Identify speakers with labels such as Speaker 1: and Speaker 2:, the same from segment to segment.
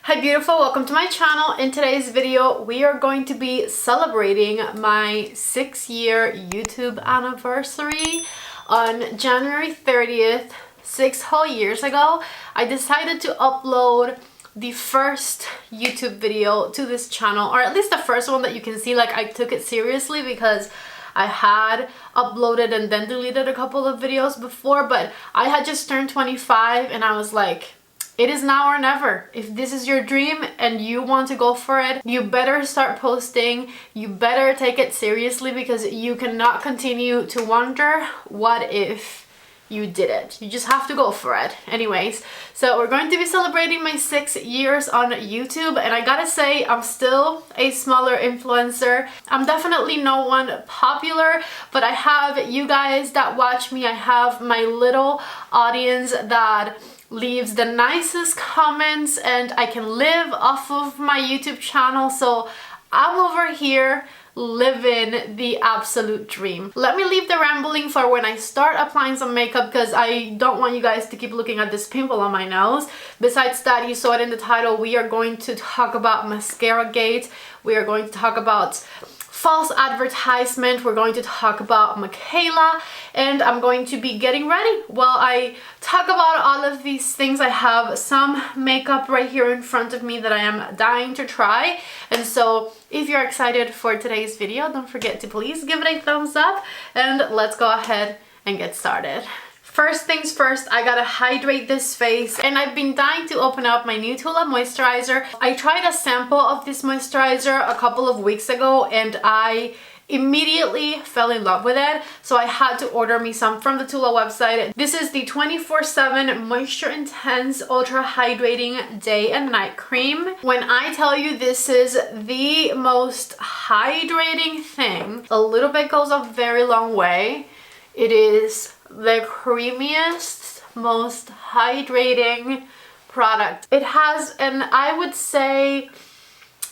Speaker 1: Hi beautiful, welcome to my channel. In today's video we are going to be celebrating my 6-year YouTube anniversary. On January 30th, 6 whole years ago, I decided to upload the first YouTube video to this channel, or at least the first one that you can see. Like, I took it seriously because I had uploaded and then deleted a couple of videos before, but I had just turned 25 and I was like, it is now or never. If this is your dream and you want to go for it, you better start posting. You better take it seriously, because you cannot continue to wonder what if you did it. You just have to go for it. Anyways, so we're going to be celebrating my 6 years on YouTube, and I gotta say, I'm still a smaller influencer. I'm definitely no one popular, but I have you guys that watch me. I have my little audience that leaves the nicest comments, and I can live off of my YouTube channel. So I'm over here living the absolute dream. Let me leave the rambling for when I start applying some makeup, because I don't want you guys to keep looking at this pimple on my nose. Besides that, you saw it in the title, we are going to talk about Mascaragate. We are going to talk about false advertisement. We're going to talk about Mikayla, and I'm going to be getting ready while I talk about all of these things. I have some makeup right here in front of me that I am dying to try, and so if you're excited for today's video, don't forget to please give it a thumbs up, and let's go ahead and get started. First things first, I gotta hydrate this face, and I've been dying to open up my new Tula moisturizer. I tried a sample of this moisturizer a couple of weeks ago and I immediately fell in love with it, so I had to order me some from the Tula website. This is the 24/7 Moisture Intense Ultra Hydrating Day and Night Cream. When I tell you this is the most hydrating thing, a little bit goes a very long way. It is the creamiest, most hydrating product. It has an, I would say,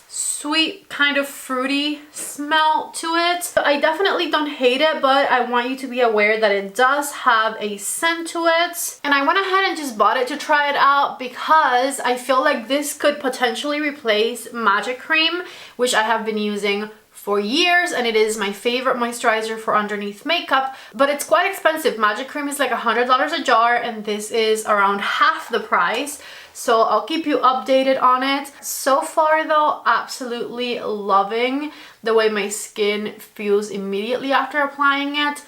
Speaker 1: sweet, kind of fruity smell to it. I definitely don't hate it, but I want you to be aware that it does have a scent to it. And I went ahead and just bought it to try it out because I feel like this could potentially replace Magic Cream, which I have been using for years, and it is my favorite moisturizer for underneath makeup, but it's quite expensive. Magic Cream is like $100 a jar, and this is around half the price, so I'll keep you updated on it. So far though, absolutely loving the way my skin feels immediately after applying it.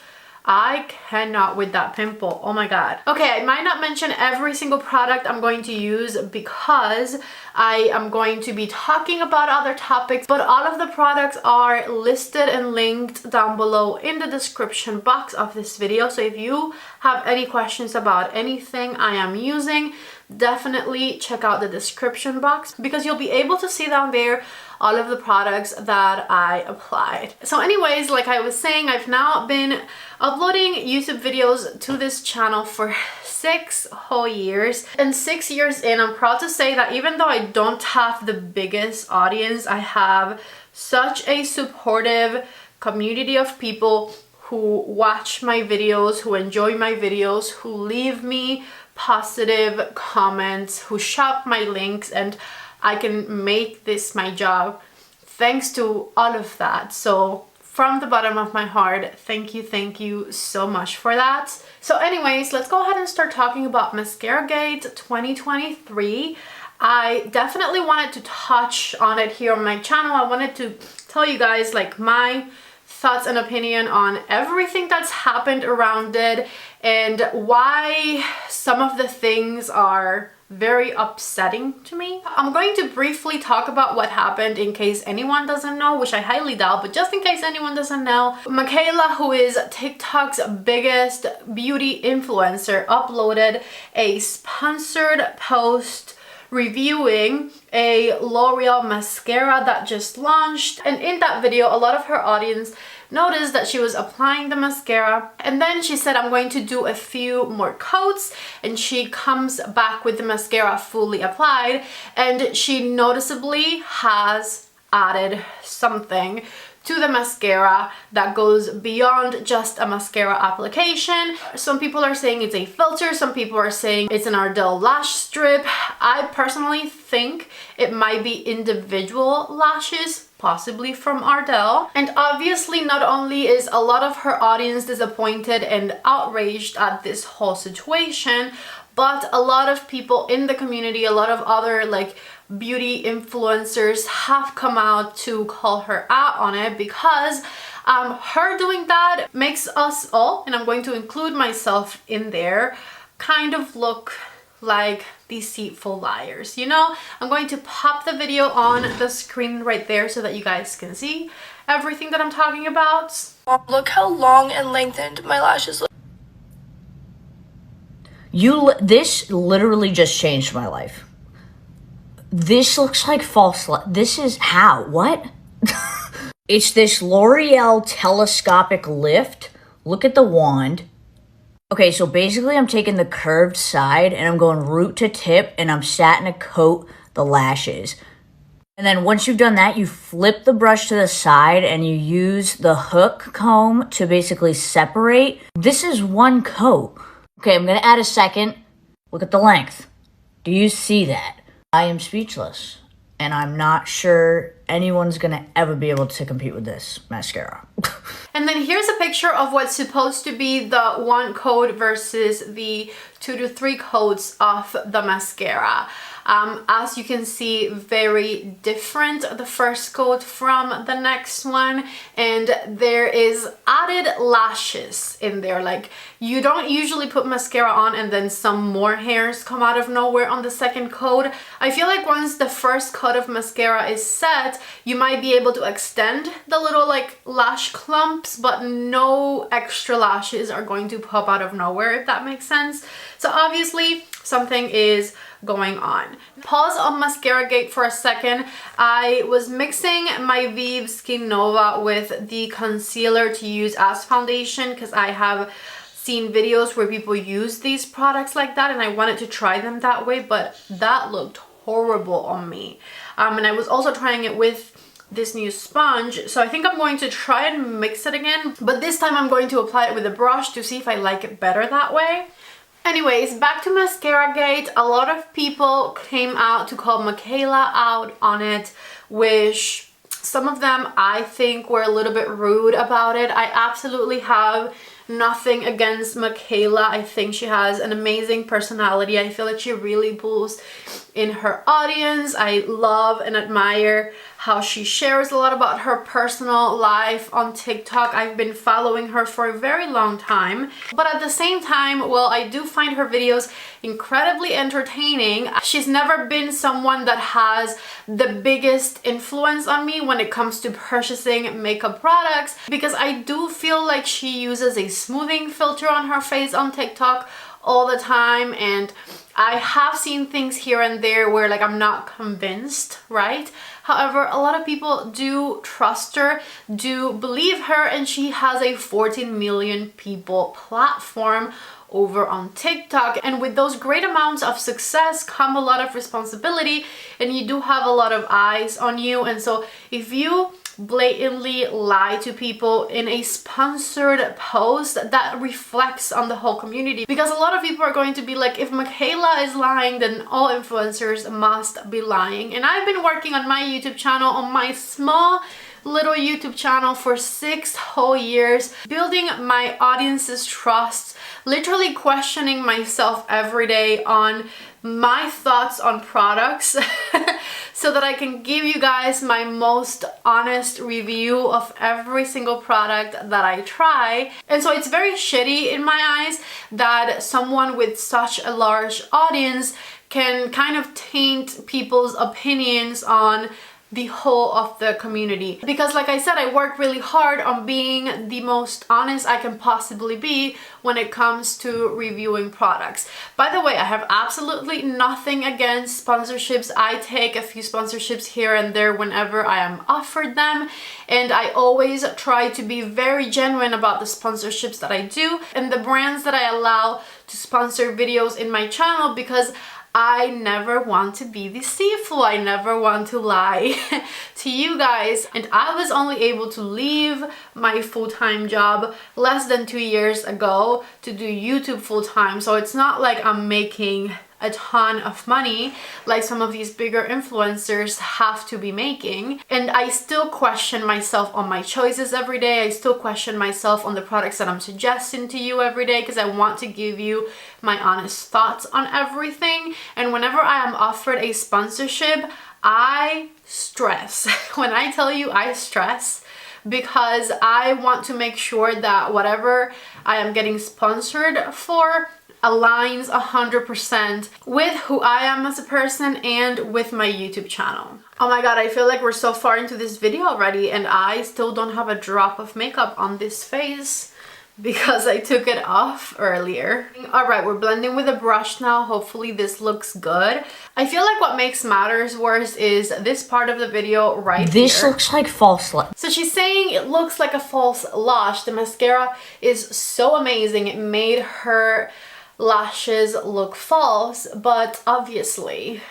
Speaker 1: I cannot with that pimple. Oh my god. Okay, I might not mention every single product I'm going to use because I am going to be talking about other topics, but all of the products are listed and linked down below in the description box of this video. So if you have any questions about anything I am using, definitely check out the description box, because you'll be able to see down there all of the products that I applied. So anyways, like I was saying, I've now been uploading YouTube videos to this channel for 6 whole years, and 6 years in, I'm proud to say that even though I don't have the biggest audience, I have such a supportive community of people who watch my videos, who enjoy my videos, who leave me positive comments, who shop my links, and I can make this my job thanks to all of that. So from the bottom of my heart, thank you so much for that. So anyways, let's go ahead and start talking about Mascaragate 2023. I definitely wanted to touch on it here on my channel. I wanted to tell you guys like my thoughts and opinion on everything that's happened around it, and why some of the things are very upsetting to me. I'm going to briefly talk about what happened in case anyone doesn't know, which I highly doubt, but just in case anyone doesn't know, Mikayla, who is TikTok's biggest beauty influencer, uploaded a sponsored post reviewing a L'Oreal mascara that just launched, and in that video a lot of her audience noticed that she was applying the mascara, and then she said, I'm going to do a few more coats, and she comes back with the mascara fully applied, and she noticeably has added something to the mascara that goes beyond just a mascara application. Some people are saying it's a filter, some people are saying it's an Ardell lash strip. I personally think it might be individual lashes, possibly from Ardell. And obviously not only is a lot of her audience disappointed and outraged at this whole situation, but a lot of people in the community, a lot of other like beauty influencers have come out to call her out on it, because her doing that makes us all, and I'm going to include myself in there, kind of look like deceitful liars, you know? I'm going to pop the video on the screen right there so that you guys can see everything that I'm talking about.
Speaker 2: Look how long and lengthened my lashes look.
Speaker 3: This literally just changed my life. This looks like false. This is how? What? It's this L'Oreal telescopic lift. Look at the wand. Okay, so basically I'm taking the curved side and I'm going root to tip and I'm starting to coat the lashes. And then once you've done that, you flip the brush to the side and you use the hook comb to basically separate. This is one coat. Okay, I'm gonna add a second. Look at the length. Do you see that? I am speechless, and I'm not sure anyone's gonna ever be able to compete with this mascara.
Speaker 1: And then here's a picture of what's supposed to be the one coat versus the 2 to 3 coats of the mascara. As you can see, very different, the first coat from the next one, and there is added lashes in there. Like, you don't usually put mascara on and then some more hairs come out of nowhere on the second coat. I feel like once the first coat of mascara is set, you might be able to extend the little like lash clumps, but no extra lashes are going to pop out of nowhere, if that makes sense. So obviously something is going on. Pause on Mascaragate for a second. I was mixing my Vive Skin Nova with the concealer to use as foundation, because I have seen videos where people use these products like that and I wanted to try them that way, but that looked horrible on me. And I was also trying it with this new sponge, so I think I'm going to try and mix it again, but this time I'm going to apply it with a brush to see if I like it better that way. Anyways, back to Mascaragate. A lot of people came out to call Mikayla out on it, which some of them I think were a little bit rude about it. I absolutely have nothing against Mikayla. I think she has an amazing personality. I feel like she really pulls in her audience. I love and admire how she shares a lot about her personal life on TikTok. I've been following her for a very long time, but at the same time, while I do find her videos incredibly entertaining, she's never been someone that has the biggest influence on me when it comes to purchasing makeup products, because I do feel like she uses a smoothing filter on her face on TikTok all the time, and I have seen things here and there where like I'm not convinced, right? However, a lot of people do trust her, do believe her, and she has a 14 million people platform over on TikTok. And with those great amounts of success come a lot of responsibility, and you do have a lot of eyes on you. And so if you blatantly lie to people in a sponsored post, that reflects on the whole community, because a lot of people are going to be like, if Mikayla is lying, then all influencers must be lying. And I've been working on my YouTube channel, on my small little YouTube channel, for 6 whole years, building my audience's trust, literally questioning myself every day on my thoughts on products so that I can give you guys my most honest review of every single product that I try. And so it's very shitty in my eyes that someone with such a large audience can kind of taint people's opinions on the whole of the community, because like I said, I work really hard on being the most honest I can possibly be when it comes to reviewing products. By the way, I have absolutely nothing against sponsorships. I take a few sponsorships here and there whenever I am offered them, and I always try to be very genuine about the sponsorships that I do and the brands that I allow to sponsor videos in my channel, because I never want to be deceitful. I never want to lie to you guys. And I was only able to leave my full-time job less than 2 years ago to do YouTube full-time. So it's not like I'm making a ton of money like some of these bigger influencers have to be making. And I still question myself on my choices every day. I still question myself on the products that I'm suggesting to you every day, because I want to give you my honest thoughts on everything. And whenever I am offered a sponsorship, I stress. When I tell you I stress, because I want to make sure that whatever I am getting sponsored for aligns 100% with who I am as a person and with my YouTube channel. Oh my god, I feel like we're so far into this video already and I still don't have a drop of makeup on this face because I took it off earlier. Alright, we're blending with a brush now. Hopefully this looks good. I feel like what makes matters worse is this part of the video right here.
Speaker 3: This looks like false light.
Speaker 1: So she's saying it looks like a false lash. The mascara is so amazing. It made her lashes look false, but obviously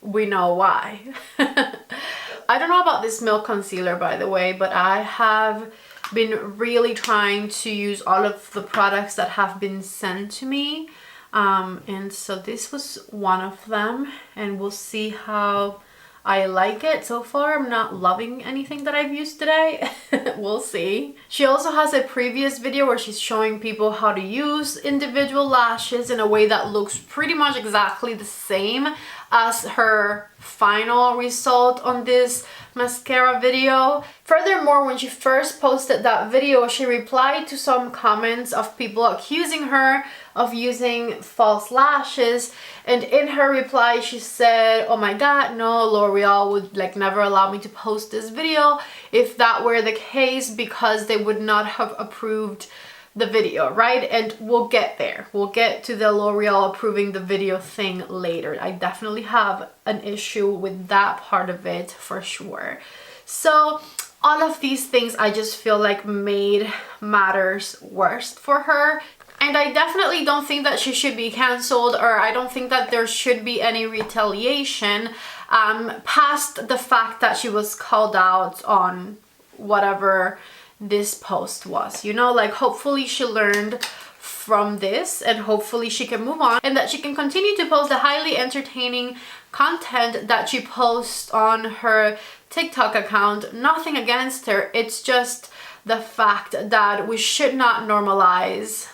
Speaker 1: we know why. I don't know about this milk concealer, by the way, but I have been really trying to use all of the products that have been sent to me, and so this was one of them, and we'll see how I like it. So far I'm not loving anything that I've used today. We'll see. She also has a previous video where she's showing people how to use individual lashes in a way that looks pretty much exactly the same as her final result on this mascara video. Furthermore, when she first posted that video, she replied to some comments of people accusing her of using false lashes, and in her reply she said, oh my god, no, L'Oreal would like never allow me to post this video if that were the case, because they would not have approved the video, right? And we'll get there. We'll get to the L'Oreal approving the video thing later. I definitely have an issue with that part of it for sure. So all of these things I just feel like made matters worse for her. And I definitely don't think that she should be cancelled, or I don't think that there should be any retaliation past the fact that she was called out on whatever this post was, you know, like hopefully she learned from this and hopefully she can move on and that she can continue to post the highly entertaining content that she posts on her TikTok account. Nothing against her, it's just the fact that we should not normalize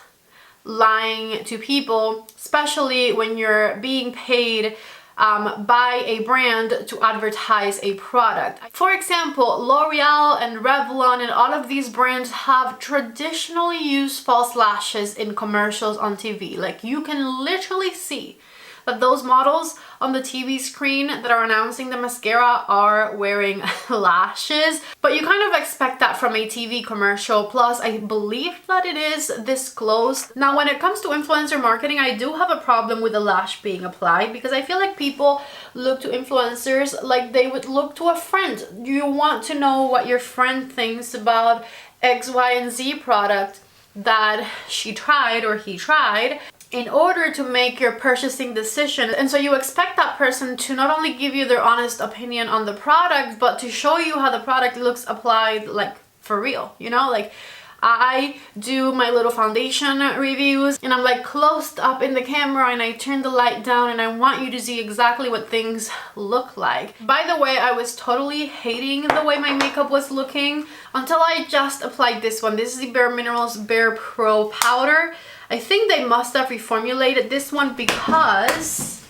Speaker 1: lying to people, especially when you're being paid by a brand to advertise a product. For example, L'Oreal and Revlon and all of these brands have traditionally used false lashes in commercials on TV. Like you can literally see that those models on the TV screen that are announcing the mascara are wearing lashes, but you kind of expect that from a TV commercial. Plus, I believe that it is disclosed. Now, when it comes to influencer marketing, I do have a problem with the lash being applied, because I feel like people look to influencers like they would look to a friend. You want to know what your friend thinks about X, Y, and Z product that she tried or he tried in order to make your purchasing decision. And so you expect that person to not only give you their honest opinion on the product, but to show you how the product looks applied, like for real, you know? Like I do my little foundation reviews and I'm like closed up in the camera and I turn the light down and I want you to see exactly what things look like. By the way, I was totally hating the way my makeup was looking until I just applied this one. This is the Bare Minerals Bare Pro Powder. I think they must have reformulated this one because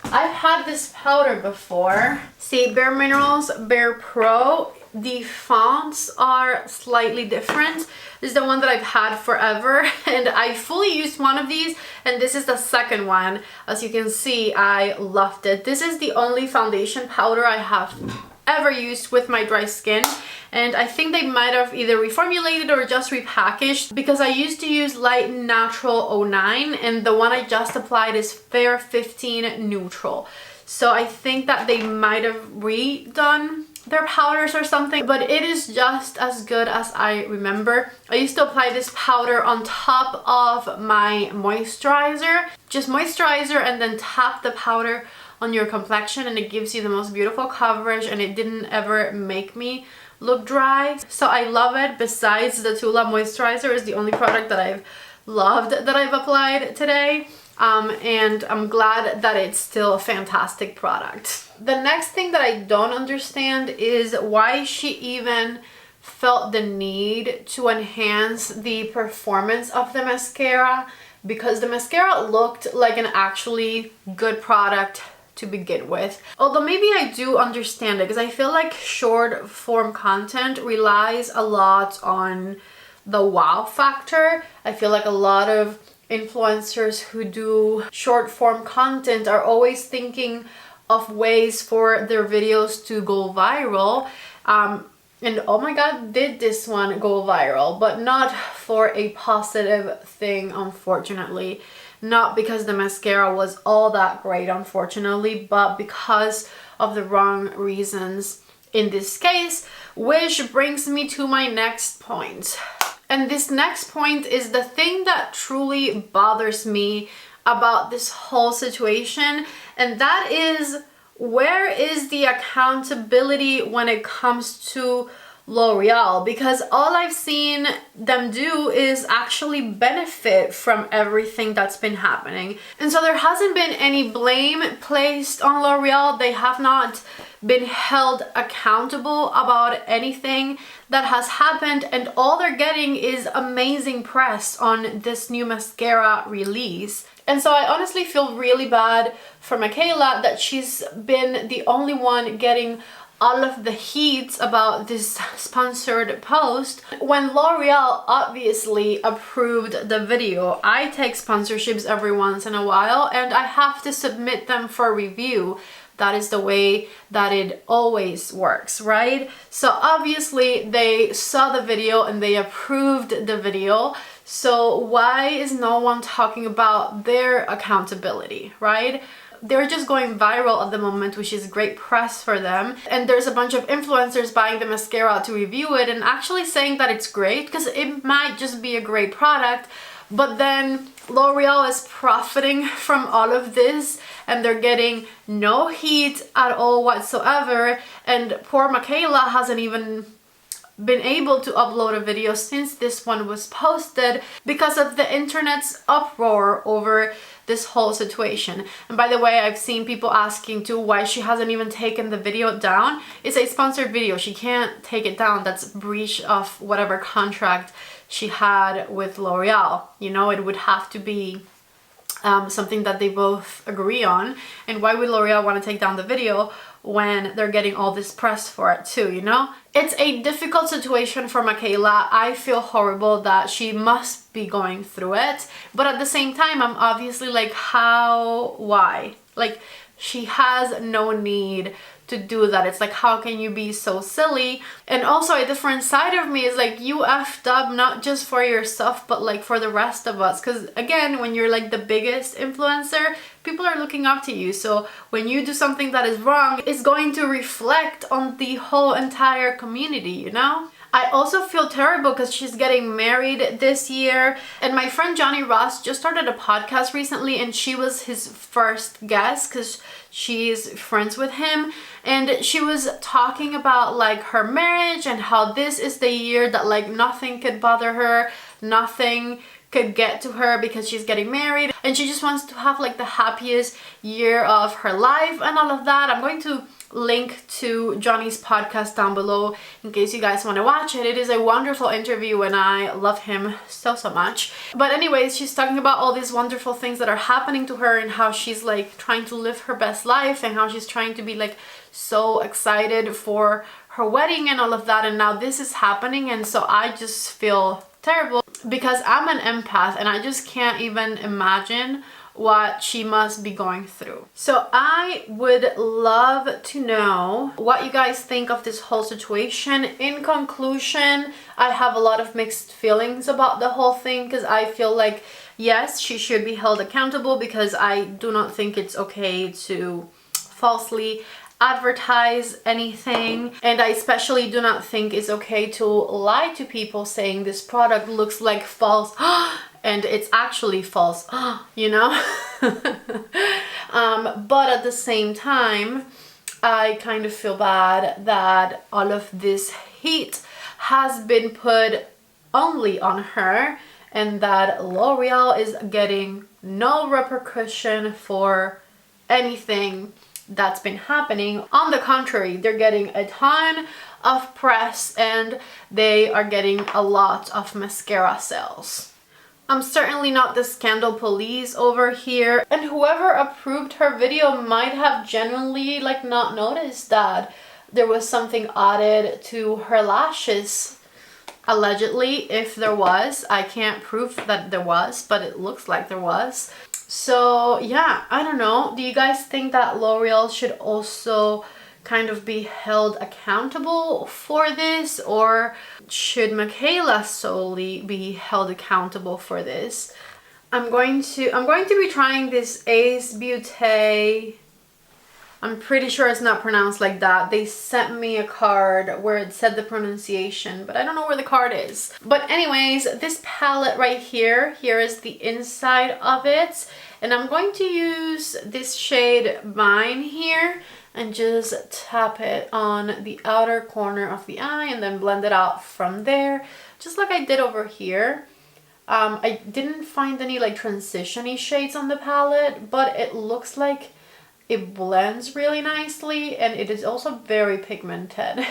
Speaker 1: I've had this powder before. See, Bare Minerals Bare Pro, the fonts are slightly different. This is the one that I've had forever and I fully used one of these and this is the second one. As you can see, I loved it. This is the only foundation powder I have ever used with my dry skin, and I think they might have either reformulated or just repackaged, because I used to use Light Natural 09 and the one I just applied is Fair 15 Neutral. So I think that they might have redone their powders or something, but it is just as good as I remember. I used to apply this powder on top of my moisturizer. Just moisturizer and then tap the powder on your complexion, and it gives you the most beautiful coverage, and it didn't ever make me look dry. So I love it. Besides, the Tula moisturizer is the only product that I've loved that I've applied today. And I'm glad that it's still a fantastic product. The next thing that I don't understand is why she even felt the need to enhance the performance of the mascara, because the mascara looked like an actually good product to begin with. Although maybe I do understand it, because I feel like short form content relies a lot on the wow factor. I feel like a lot of influencers who do short form content are always thinking of ways for their videos to go viral. And oh my god, did this one go viral, but not for a positive thing, unfortunately. Not because the mascara was all that great, unfortunately, but because of the wrong reasons in this case, which brings me to my next point. And this next point is the thing that truly bothers me about this whole situation, and that is, where is the accountability when it comes to L'Oreal? Because all I've seen them do is actually benefit from everything that's been happening. And so there hasn't been any blame placed on L'Oreal. They have not been held accountable about anything that has happened, and all they're getting is amazing press on this new mascara release. And so I honestly feel really bad for Mikayla that she's been the only one getting all of the heat about this sponsored post when L'Oreal obviously approved the video. I take sponsorships every once in a while and I have to submit them for review. That is the way that it always works, right? So obviously they saw the video and they approved the video. So why is no one talking about their accountability, right? They're just going viral at the moment, which is great press for them. And there's a bunch of influencers buying the mascara to review it and actually saying that it's great because it might just be a great product. But then L'Oreal is profiting from all of this and they're getting no heat at all whatsoever. And poor Mikayla hasn't even been able to upload a video since this one was posted because of the internet's uproar over this whole situation. And by the way, I've seen people asking too why she hasn't even taken the video down. It's a sponsored video. She can't take it down. That's breach of whatever contract she had with L'Oreal. You know, it would have to be something that they both agree on. And why would L'Oreal want to take down the video when they're getting all this press for it too, you know? It's a difficult situation for Mikayla. I feel horrible that she must be going through it. But at the same time, I'm obviously like, how? Why? Like, she has no need to do that. It's like, how can you be so silly? And also a different side of me is like, you effed up not just for yourself but like for the rest of us, because again, when you're like the biggest influencer, people are looking up to you. So when you do something that is wrong, it's going to reflect on the whole entire community, you know? I also feel terrible because she's getting married this year, and my friend Johnny Ross just started a podcast recently and she was his first guest because she's friends with him, and she was talking about like her marriage and how this is the year that like nothing could bother her, nothing could get to her because she's getting married and she just wants to have like the happiest year of her life and all of that. I'm going to link to Johnny's podcast down below in case you guys want to watch it. It is a wonderful interview and I love him so much. But anyways, she's talking about all these wonderful things that are happening to her and how she's like trying to live her best life and how she's trying to be like so excited for her wedding and all of that, and now this is happening. And so I just feel terrible because I'm an empath and I just can't even imagine what she must be going through. So I would love to know what you guys think of this whole situation. In conclusion, I have a lot of mixed feelings about the whole thing because I feel like, yes, she should be held accountable because I do not think it's okay to falsely advertise anything, and I especially do not think it's okay to lie to people saying this product looks like false and it's actually false, you know. But at the same time, I kind of feel bad that all of this heat has been put only on her, and that L'Oreal is getting no repercussion for anything that's been happening. On the contrary, they're getting a ton of press and they are getting a lot of mascara sales. I'm certainly not the scandal police over here, and whoever approved her video might have genuinely like not noticed that there was something added to her lashes. Allegedly, if there was. I can't prove that there was, but it looks like there was. So yeah, I don't know. Do you guys think that L'Oreal should also kind of be held accountable for this, or should Mikayla solely be held accountable for this? I'm going to be trying this Ace Beauté. I'm pretty sure it's not pronounced like that. They sent me a card where it said the pronunciation, but I don't know where the card is. But anyways, this palette right here, here is the inside of it. And I'm going to use this shade Mine here and just tap it on the outer corner of the eye and then blend it out from there, just like I did over here. I didn't find any like transition-y shades on the palette, but it looks like it blends really nicely, and it is also very pigmented.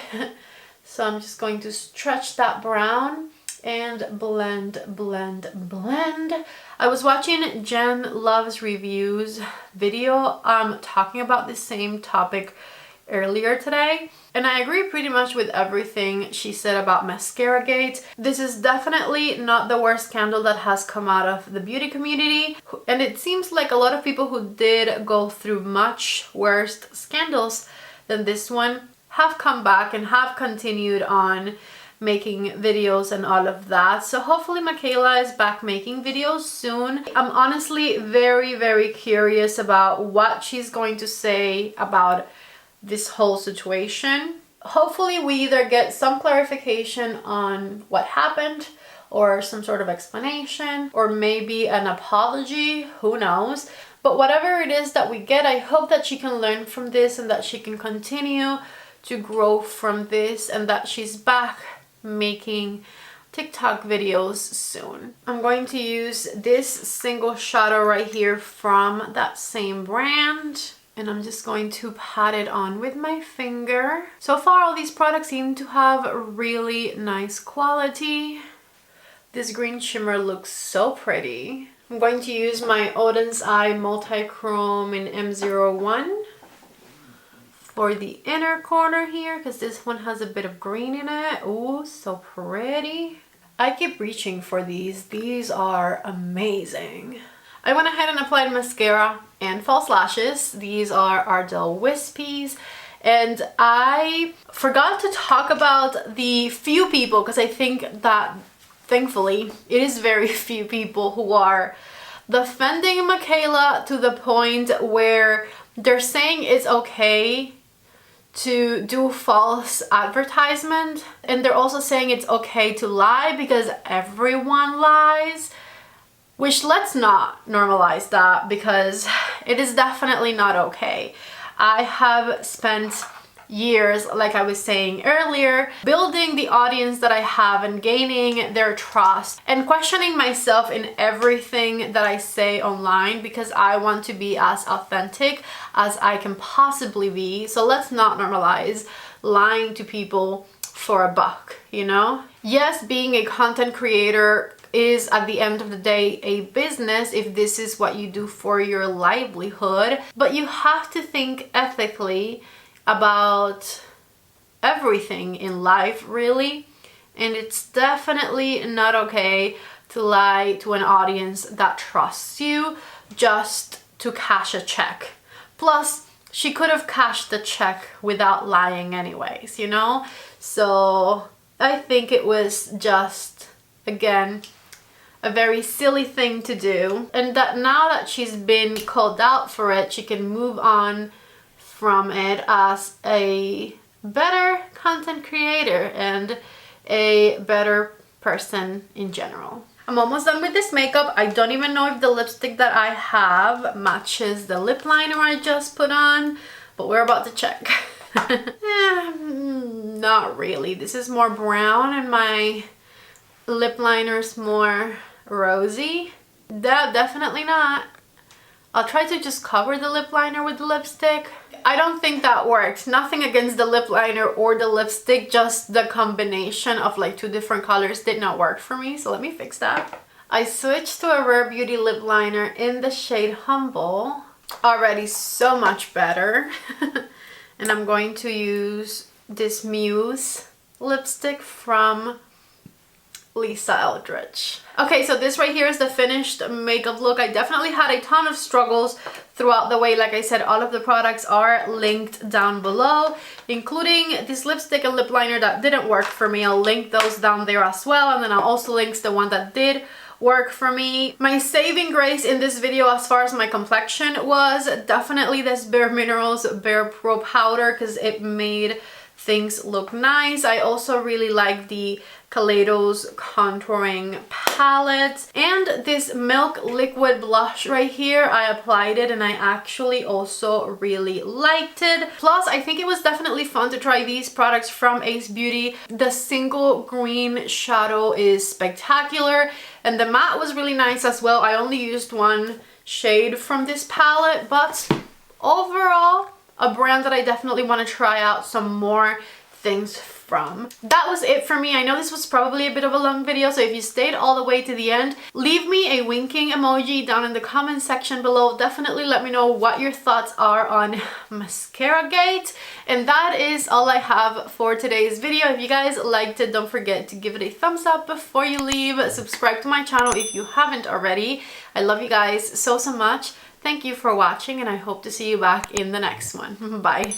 Speaker 1: So I'm just going to stretch that brown and blend, blend, blend. I was watching Jen Loves Reviews video talking about the same topic earlier today, and I agree pretty much with everything she said about Mascaragate. This is definitely not the worst scandal that has come out of the beauty community, and it seems like a lot of people who did go through much worse scandals than this one have come back and have continued on making videos and all of that. So hopefully Mikayla is back making videos soon. I'm honestly very, very curious about what she's going to say about this whole situation. Hopefully we either get some clarification on what happened, or some sort of explanation, or maybe an apology, who knows. But whatever it is that we get, I hope that she can learn from this and that she can continue to grow from this, and that she's back making TikTok videos soon. I'm going to use this single shadow right here from that same brand, and I'm just going to pat it on with my finger. So far all these products seem to have really nice quality. This green shimmer looks so pretty. I'm going to use my Oden's Eye Multi-Chrome in M01 for the inner corner here, because this one has a bit of green in it. Oh, so pretty. I keep reaching for these. These are amazing. I went ahead and applied mascara and false lashes. These are Ardell Wispies. And I forgot to talk about the few people, because I think that thankfully it is very few people who are defending Mikayla to the point where they're saying it's okay to do false advertisement, and they're also saying it's okay to lie because everyone lies, which let's not normalize that, because it is definitely not okay. I have spent years, like I was saying earlier, building the audience that I have and gaining their trust and questioning myself in everything that I say online, because I want to be as authentic as I can possibly be. So let's not normalize lying to people for a buck, you know? Yes, being a content creator is at the end of the day a business if this is what you do for your livelihood, but you have to think ethically about everything in life, really. And it's definitely not okay to lie to an audience that trusts you just to cash a check. Plus, she could have cashed the check without lying anyways, you know? So I think it was just, again, a very silly thing to do, and that now that she's been called out for it, she can move on from it as a better content creator and a better person in general. I'm almost done with this makeup. I don't even know if the lipstick that I have matches the lip liner I just put on, but we're about to check. Not really. This is more brown and my lip liner is more rosy. Definitely not. I'll try to just cover the lip liner with the lipstick. I don't think that worked. Nothing against the lip liner or the lipstick, just the combination of like two different colors did not work for me, so let me fix that. I switched to a Rare Beauty lip liner in the shade Humble. Already so much better. And I'm going to use this Muse lipstick from Lisa Eldridge. Okay, so this right here is the finished makeup look. I definitely had a ton of struggles throughout the way. Like I said, all of the products are linked down below, including this lipstick and lip liner that didn't work for me. I'll link those down there as well, and then I'll also link the one that did work for me. My saving grace in this video as far as my complexion was definitely this Bare Minerals Bare Pro powder, because it made things look nice. I also really like the Kaleidos contouring palette, and this Milk liquid blush right here. I applied it and I actually also really liked it. Plus, I think it was definitely fun to try these products from Ace Beauty. The single green shadow is spectacular, and the matte was really nice as well. I only used one shade from this palette, but overall, a brand that I definitely want to try out some more things from. That was it for me. I know this was probably a bit of a long video, so if you stayed all the way to the end, leave me a winking emoji down in the comment section below. Definitely let me know what your thoughts are on Mascaragate. And that is all I have for today's video. If you guys liked it, don't forget to give it a thumbs up before you leave. Subscribe to my channel if you haven't already. I love you guys so much. Thank you for watching, and I hope to see you back in the next one. Bye.